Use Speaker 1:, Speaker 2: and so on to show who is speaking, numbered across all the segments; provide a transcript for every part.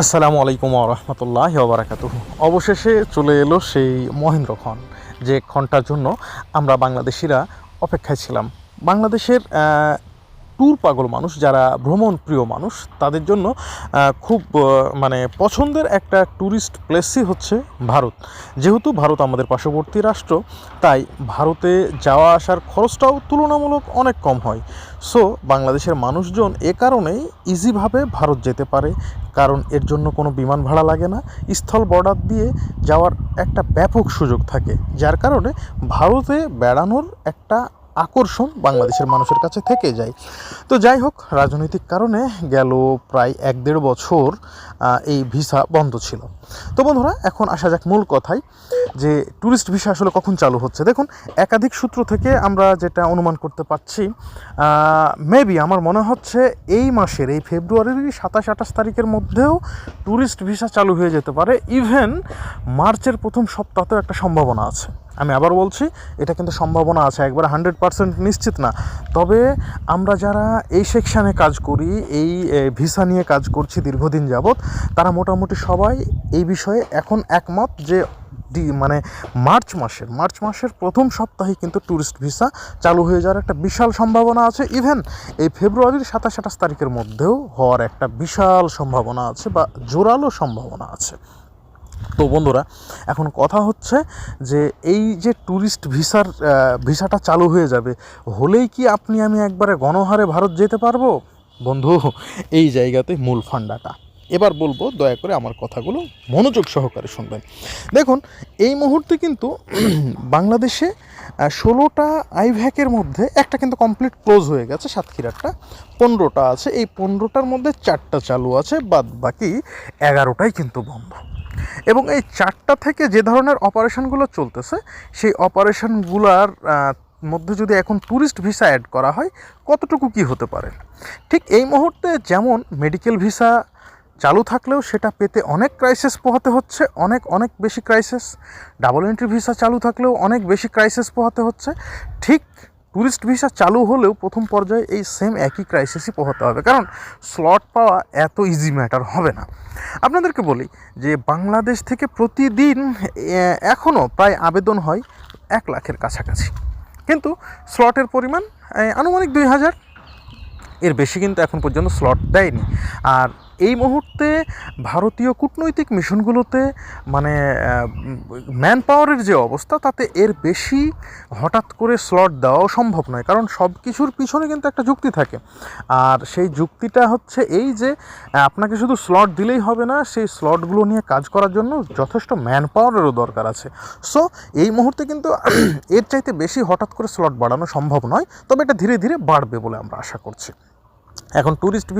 Speaker 1: আসসালামু আলাইকুম ওয়া রাহমাতুল্লাহি ওয়া বারাকাতুহু। অবশেষে চলে এলো সেই মহেন্দ্রক্ষণ, যে ক্ষণটার জন্য আমরা বাংলাদেশিরা অপেক্ষায় ছিলাম। বাংলাদেশের ট্যুর পাগল মানুষ, যারা ভ্রমণ প্রিয় মানুষ, তাদের জন্য খুব মানে পছন্দের একটা ট্যুরিস্ট প্লেসই হচ্ছে ভারত। যেহেতু ভারত আমাদের পার্শ্ববর্তী রাষ্ট্র, তাই ভারতে যাওয়া আসার খরচটাও তুলনামূলক অনেক কম হয়। সো বাংলাদেশের মানুষজন এ কারণেই ইজিভাবে ভারত যেতে পারে, কারণ এর জন্য কোনো বিমান ভাড়া লাগে না, স্থল বর্ডার দিয়ে যাওয়ার একটা ব্যাপক সুযোগ থাকে, যার কারণে ভারতে বেড়ানোর একটা আকর্ষণ বাংলাদেশের মানুষের কাছে থেকে যায়। তো যাই হোক, রাজনৈতিক কারণে গেল প্রায় 1-1.5 বছর এই ভিসা বন্ধ ছিল। তো বন্ধুরা, এখন আসা যাক মূল কথায়, যে ট্যুরিস্ট ভিসা আসলে কখন চালু হচ্ছে। দেখুন, একাধিক সূত্র থেকে আমরা যেটা অনুমান করতে পারছি, মেবি আমার মনে হচ্ছে এই মাসের, এই ফেব্রুয়ারির 27-28 তারিখের মধ্যেও ট্যুরিস্ট ভিসা চালু হয়ে যেতে পারে। ইভেন মার্চের প্রথম সপ্তাহতেও একটা সম্ভাবনা আছে। আমি আবার বলছি, এটা কিন্তু সম্ভাবনা আছে, একবার 100% নিশ্চিত না। তবে আমরা যারা এই সেকশানে কাজ করি, এই ভিসা নিয়ে কাজ করছি দীর্ঘদিন যাবৎ, তারা মোটামুটি সবাই এই বিষয়ে এখন একমত যে মানে মার্চ মাসের প্রথম সপ্তাহে কিন্তু ট্যুরিস্ট ভিসা চালু হয়ে যাওয়ার একটা বিশাল সম্ভাবনা আছে। ইভেন এই ফেব্রুয়ারির 27-28 তারিখের মধ্যেও হওয়ার একটা বিশাল সম্ভাবনা আছে, বা জোরালো সম্ভাবনা আছে। তো বন্ধুরা, এখন কথা হচ্ছে যে এই যে ট্যুরিস্ট ভিসাটা চালু হয়ে যাবে, হলেই কি আপনি আমি একবারে গণহারে ভারত যেতে পারবো? বন্ধু, এই জায়গাতে মূল ফান্ডাটা। এবার বলবো, দয়া করে আমার কথাগুলো মনোযোগ সহকারে শুনবেন। দেখুন, এই মুহূর্তে কিন্তু বাংলাদেশে 16টা আইভ্যাকের মধ্যে একটা কিন্তু কমপ্লিট ক্লোজ হয়ে গেছে, সাতক্ষীরাটা। 15টা আছে, এই 15টার মধ্যে 4টা চালু আছে, বাদ বাকি 11টাই কিন্তু বন্ধ। এবং এই 4টা থেকে যে ধরনের অপারেশনগুলো চলতেছে, সেই অপারেশনগুলোর মধ্যে যদি এখন ট্যুরিস্ট ভিসা অ্যাড করা হয়, কতটুকু কি হতে পারে। ঠিক এই মুহূর্তে যেমন মেডিকেল ভিসা চালু থাকলেও সেটা পেতে অনেক ক্রাইসিস পোহাতে হচ্ছে, অনেক অনেক বেশি ক্রাইসিস। ডাবল এন্ট্রি ভিসা চালু থাকলেও অনেক বেশি ক্রাইসিস পোহাতে হচ্ছে। ঠিক ট্যুরিস্ট ভিসা চালু হলেও প্রথম পর্যায়ে এই সেম একই ক্রাইসিসই পোহাতে হবে, কারণ স্লট পাওয়া এত ইজি ম্যাটার হবে না। আপনাদেরকে বলি যে বাংলাদেশ থেকে প্রতিদিন এখনও প্রায় আবেদন হয় 1 লাখের কাছাকাছি, কিন্তু স্লটের পরিমাণ আনুমানিক 2000, এর বেশি কিন্তু এখন পর্যন্ত স্লট দেয়নি। আর এই মুহূর্তে ভারতীয় কূটনৈতিক মিশনগুলোতে মানে ম্যান পাওয়ারের যে অবস্থা, তাতে এর বেশি হঠাৎ করে স্লট দেওয়াও সম্ভব নয়, কারণ সব কিছুর পিছনে কিন্তু একটা যুক্তি থাকে। আর সেই যুক্তিটা হচ্ছে এই যে আপনাকে শুধু স্লট দিলেই হবে না, সেই স্লটগুলো নিয়ে কাজ করার জন্য যথেষ্ট ম্যান পাওয়ারেরও দরকার আছে। সো এই মুহূর্তে কিন্তু এর চাইতে বেশি হঠাৎ করে স্লট বাড়ানো সম্ভব নয়, তবে এটা ধীরে ধীরে বাড়বে বলে আমরা আশা করছি। এখন ট্যুরিস্ট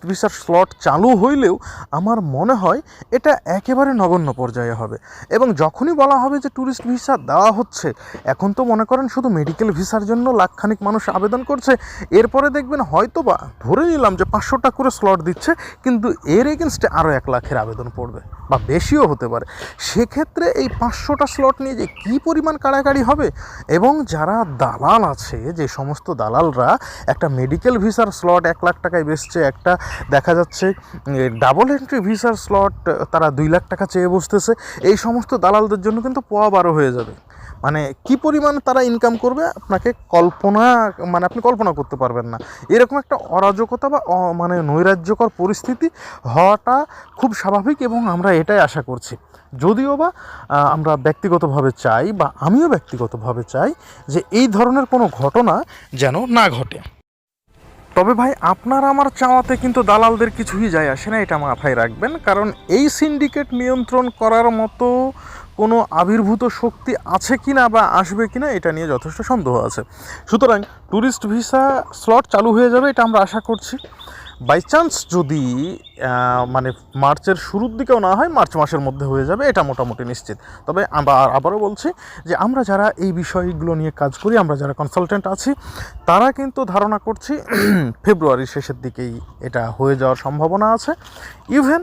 Speaker 1: ভিসার স্লট চালু হইলেও আমার মনে হয় এটা একেবারে নগণ্য পর্যায়ে হবে। এবং যখনই বলা হবে যে ট্যুরিস্ট ভিসা দেওয়া হচ্ছে, এখন তো মনে করেন শুধু মেডিকেল ভিসার জন্য লাখখানিক মানুষ আবেদন করছে, এরপরে দেখবেন হয়তো বা ধরে নিলাম যে 500টা করে স্লট দিচ্ছে, কিন্তু এর এগেনস্টে আরও 1 লাখের আবেদন পড়বে, বা বেশিও হতে পারে। সেক্ষেত্রে এই 500টা স্লট নিয়ে যে কী পরিমাণ কাড়াকাড়ি হবে। এবং যারা দালাল আছে, যে সমস্ত দালালরা একটা মেডিকেল ভিসার স্লট 1 লাখ টাকায় বেচছে, একটা দেখা যাচ্ছে ডাবল এন্ট্রি ভিসার স্লট তারা 2 লাখ টাকা চেয়ে বসতেছে, এই সমস্ত দালালদের জন্য কিন্তু পোয়া 12 হয়ে যাবে। মানে কি পরিমাণে তারা ইনকাম করবে আপনি কল্পনা করতে পারবেন না। এরকম একটা অরাজকতা বা মানে নৈরাজ্যকর পরিস্থিতি হওয়াটা খুব স্বাভাবিক, এবং আমরা এটাই আশা করছি। যদিও বা আমরা ব্যক্তিগতভাবে চাই, বা আমিও ব্যক্তিগতভাবে চাই, যে এই ধরনের কোনো ঘটনা যেন না ঘটে। তবে ভাই, আপনার আমার চাওয়াতে কিন্তু দালালদের কিছুই যায় আসে না, এটা মাথায় রাখবেন। কারণ এই সিন্ডিকেট নিয়ন্ত্রণ করার মতো কোনো আবির্ভূত শক্তি আছে কি না, বা আসবে কি না, এটা নিয়ে যথেষ্ট সন্দেহ আছে। সুতরাং ট্যুরিস্ট ভিসা স্লট চালু হয়ে যাবে, এটা আমরা আশা করছি। বাই চান্স যদি মানে মার্চের শুরুর দিকেও না হয়, মার্চ মাসের মধ্যে হয়ে যাবে, এটা মোটামুটি নিশ্চিত। তবে আবারও বলছি যে আমরা যারা এই বিষয়গুলো নিয়ে কাজ করি, আমরা যারা কনসালটেন্ট আছি, তারা কিন্তু ধারণা করছি ফেব্রুয়ারির শেষের দিকেই এটা হয়ে যাওয়ার সম্ভাবনা আছে। ইভেন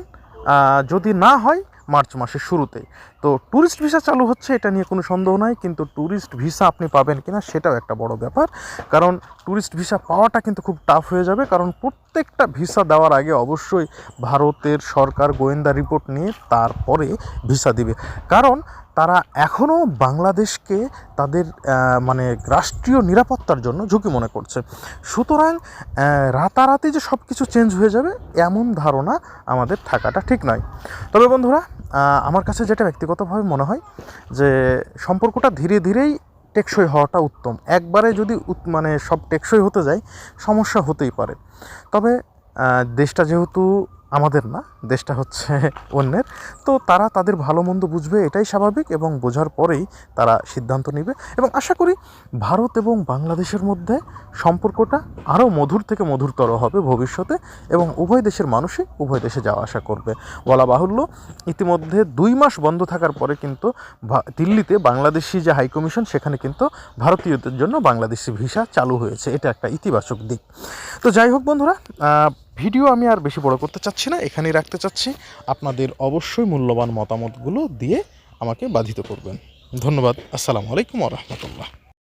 Speaker 1: যদি না হয়, মার্চ মাসের শুরুতেই। তো ট্যুরিস্ট ভিসা চালু হচ্ছে, এটা নিয়ে কোনো সন্দেহ নাই, কিন্তু ট্যুরিস্ট ভিসা আপনি পাবেন কিনা সেটাও একটা বড় ব্যাপার। কারণ ট্যুরিস্ট ভিসা পাওয়াটা কিন্তু খুব টাফ হয়ে যাবে, কারণ প্রত্যেকটা ভিসা দেওয়ার আগে অবশ্যই ভারতের সরকার গোয়েন্দা রিপোর্ট নিয়ে তারপরে ভিসা দিবে। কারণ তারা এখনও বাংলাদেশকে তাদের মানে রাষ্ট্রীয় নিরাপত্তার জন্য ঝুঁকি মনে করছে। সুতরাং রাতারাতি যে সব কিছু চেঞ্জ হয়ে যাবে এমন ধারণা আমাদের থাকাটা ঠিক নয়। তবে বন্ধুরা, আমার কাছে যেটা ব্যক্তিগতভাবে মনে হয় যে সম্পর্কটা ধীরে ধীরেই টেকসই হওয়াটা উত্তম। একবারে যদি মানে সব টেকসই হতে যায় সমস্যা হতেই পারে। তবে দেশটা যেহেতু আমাদের না, দেশটা হচ্ছে অন্যের, তো তারা তাদের ভালো মন্দ বুঝবে, এটাই স্বাভাবিক, এবং বোঝার পরেই তারা সিদ্ধান্ত নেবে। এবং আশা করি ভারত এবং বাংলাদেশের মধ্যে সম্পর্কটা আরও মধুর থেকে মধুরতর হবে ভবিষ্যতে, এবং উভয় দেশের মানুষই উভয় দেশে যাওয়া আসা করবে। বলা বাহুল্য, ইতিমধ্যে 2 মাস বন্ধ থাকার পরে কিন্তু দিল্লিতে বাংলাদেশি যে হাইকমিশন সেখানে কিন্তু ভারতীয়দের জন্য বাংলাদেশি ভিসা চালু হয়েছে। এটা একটা ইতিবাচক দিক। তো যাই হোক বন্ধুরা, ভিডিও আমি আর বেশি বড় করতে চাচ্ছি না, এখানেই রাখতে চাচ্ছি। আপনাদের অবশ্যই মূল্যবান মতামতগুলো দিয়ে আমাকে বাধিত করবেন। ধন্যবাদ। আসসালামু আলাইকুম ওয়া রাহমাতুল্লাহ।